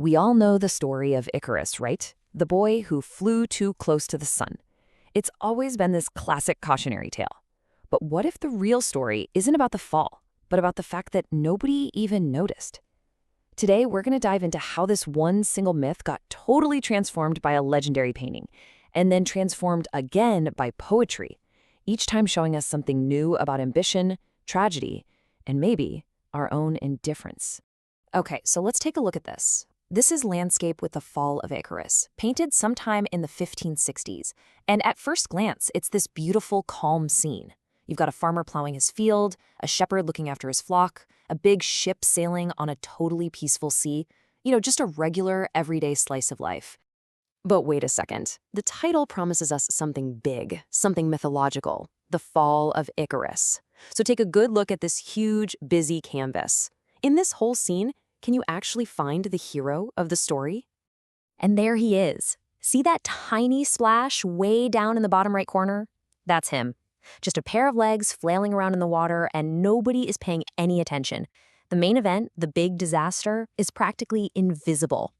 We all know the story of Icarus, right? The boy who flew too close to the sun. It's always been this classic cautionary tale. But what if the real story isn't about the fall, but about the fact that nobody even noticed? Today, we're going to dive into how this one single myth got totally transformed by a legendary painting, and then transformed again by poetry, each time showing us something new about ambition, tragedy, and maybe our own indifference. Okay, so let's take a look at this. This is landscape with the fall of Icarus, painted sometime in the 1560s. And at first glance, it's this beautiful, calm scene. You've got a farmer plowing his field, a shepherd looking after his flock, a big ship sailing on a totally peaceful sea. Just a regular, everyday slice of life. But wait a second. The title promises us something big, something mythological, the fall of Icarus. So take a good look at this huge, busy canvas. In this whole scene, can you actually find the hero of the story? And there he is. See that tiny splash way down in the bottom right corner? That's him. Just a pair of legs flailing around in the water, and nobody is paying any attention. The main event, the big disaster, is practically invisible.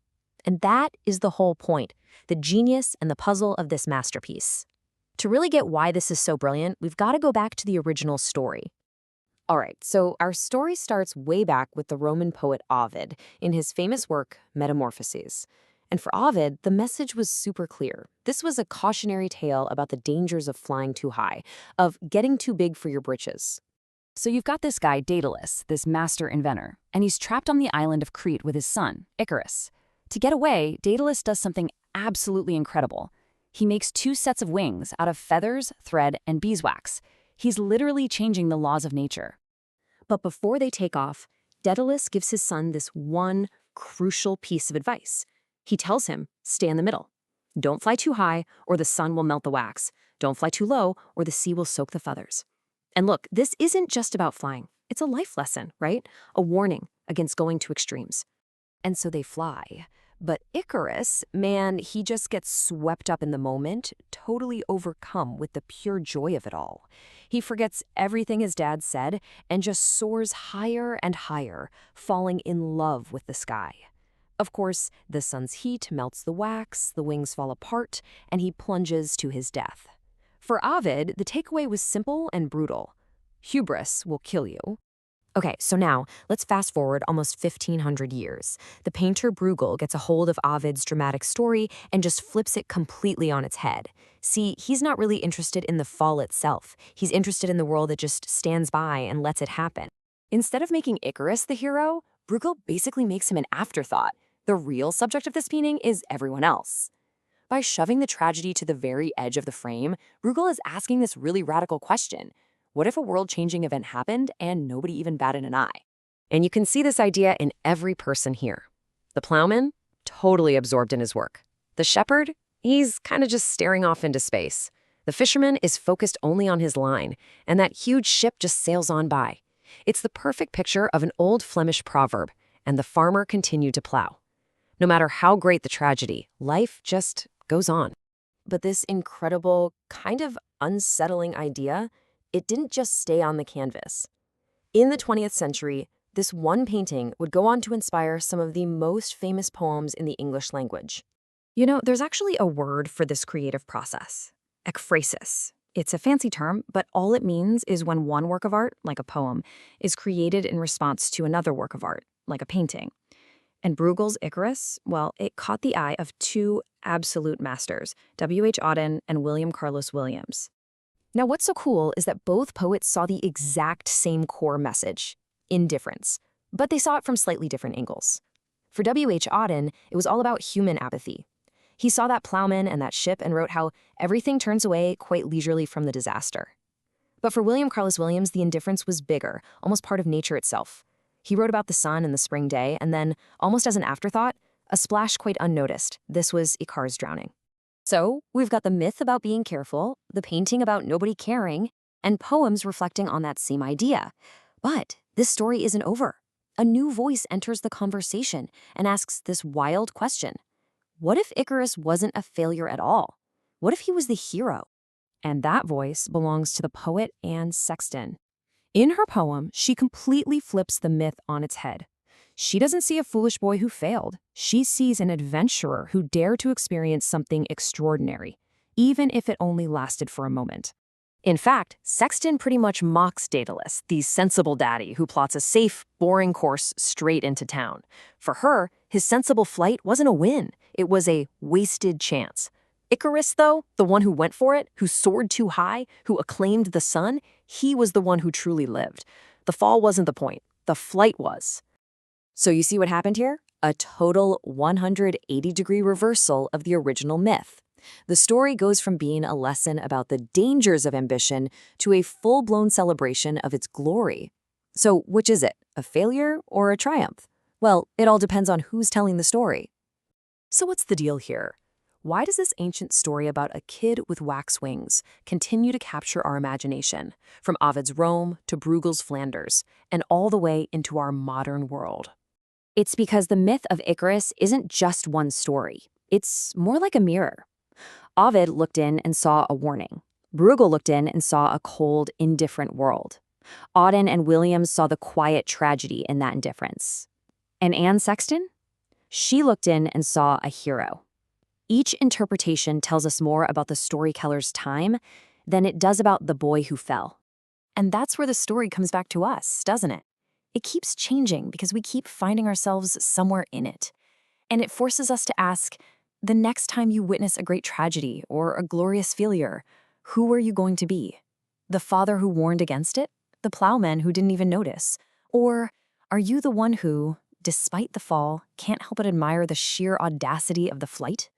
And that is the whole point, the genius and the puzzle of this masterpiece. To really get why this is so brilliant, we've got to go back to the original story. All right, so our story starts way back with the Roman poet Ovid in his famous work, Metamorphoses. And for Ovid, the message was super clear. This was a cautionary tale about the dangers of flying too high, of getting too big for your britches. So you've got this guy, Daedalus, this master inventor, and he's trapped on the island of Crete with his son, Icarus. To get away, Daedalus does something absolutely incredible. He makes 2 sets of wings out of feathers, thread, and beeswax. He's literally changing the laws of nature. But before they take off, Daedalus gives his son this one crucial piece of advice. He tells him, stay in the middle. Don't fly too high, or the sun will melt the wax. Don't fly too low, or the sea will soak the feathers. And look, this isn't just about flying. It's a life lesson, right? A warning against going to extremes. And so they fly. But Icarus, man, he just gets swept up in the moment, totally overcome with the pure joy of it all. He forgets everything his dad said and just soars higher and higher, falling in love with the sky. Of course, the sun's heat melts the wax, the wings fall apart, and he plunges to his death. For Ovid, the takeaway was simple and brutal. Hubris will kill you. Okay, so now, let's fast forward almost 1,500 years. The painter Bruegel gets a hold of Ovid's dramatic story and just flips it completely on its head. See, he's not really interested in the fall itself. He's interested in the world that just stands by and lets it happen. Instead of making Icarus the hero, Bruegel basically makes him an afterthought. The real subject of this painting is everyone else. By shoving the tragedy to the very edge of the frame, Bruegel is asking this really radical question. What if a world-changing event happened and nobody even batted an eye? And you can see this idea in every person here. The plowman, totally absorbed in his work. The shepherd, he's kind of just staring off into space. The fisherman is focused only on his line, and that huge ship just sails on by. It's the perfect picture of an old Flemish proverb, and the farmer continued to plow. No matter how great the tragedy, life just goes on. But this incredible, kind of unsettling idea, it didn't just stay on the canvas. In the 20th century, this one painting would go on to inspire some of the most famous poems in the English language. There's actually a word for this creative process, ekphrasis. It's a fancy term, but all it means is when one work of art, like a poem, is created in response to another work of art, like a painting. And Bruegel's Icarus, well, it caught the eye of 2 absolute masters, W.H. Auden and William Carlos Williams. Now, what's so cool is that both poets saw the exact same core message, indifference, but they saw it from slightly different angles. For W.H. Auden, it was all about human apathy. He saw that plowman and that ship and wrote how everything turns away quite leisurely from the disaster. But for William Carlos Williams, the indifference was bigger, almost part of nature itself. He wrote about the sun and the spring day, and then, almost as an afterthought, a splash quite unnoticed. This was Icarus drowning. So, we've got the myth about being careful, the painting about nobody caring, and poems reflecting on that same idea. But this story isn't over. A new voice enters the conversation and asks this wild question. What if Icarus wasn't a failure at all? What if he was the hero? And that voice belongs to the poet Anne Sexton. In her poem, she completely flips the myth on its head. She doesn't see a foolish boy who failed. She sees an adventurer who dared to experience something extraordinary, even if it only lasted for a moment. In fact, Sexton pretty much mocks Daedalus, the sensible daddy who plots a safe, boring course straight into town. For her, his sensible flight wasn't a win. It was a wasted chance. Icarus, though, the one who went for it, who soared too high, who acclaimed the sun, he was the one who truly lived. The fall wasn't the point. The flight was. So you see what happened here? A total 180-degree reversal of the original myth. The story goes from being a lesson about the dangers of ambition to a full-blown celebration of its glory. So which is it, a failure or a triumph? Well, it all depends on who's telling the story. So what's the deal here? Why does this ancient story about a kid with wax wings continue to capture our imagination, from Ovid's Rome to Bruegel's Flanders, and all the way into our modern world? It's because the myth of Icarus isn't just one story. It's more like a mirror. Ovid looked in and saw a warning. Bruegel looked in and saw a cold, indifferent world. Auden and Williams saw the quiet tragedy in that indifference. And Anne Sexton? She looked in and saw a hero. Each interpretation tells us more about the storyteller's time than it does about the boy who fell. And that's where the story comes back to us, doesn't it? It keeps changing because we keep finding ourselves somewhere in it. And it forces us to ask, the next time you witness a great tragedy or a glorious failure, who are you going to be? The father who warned against it? The plowman who didn't even notice? Or are you the one who, despite the fall, can't help but admire the sheer audacity of the flight?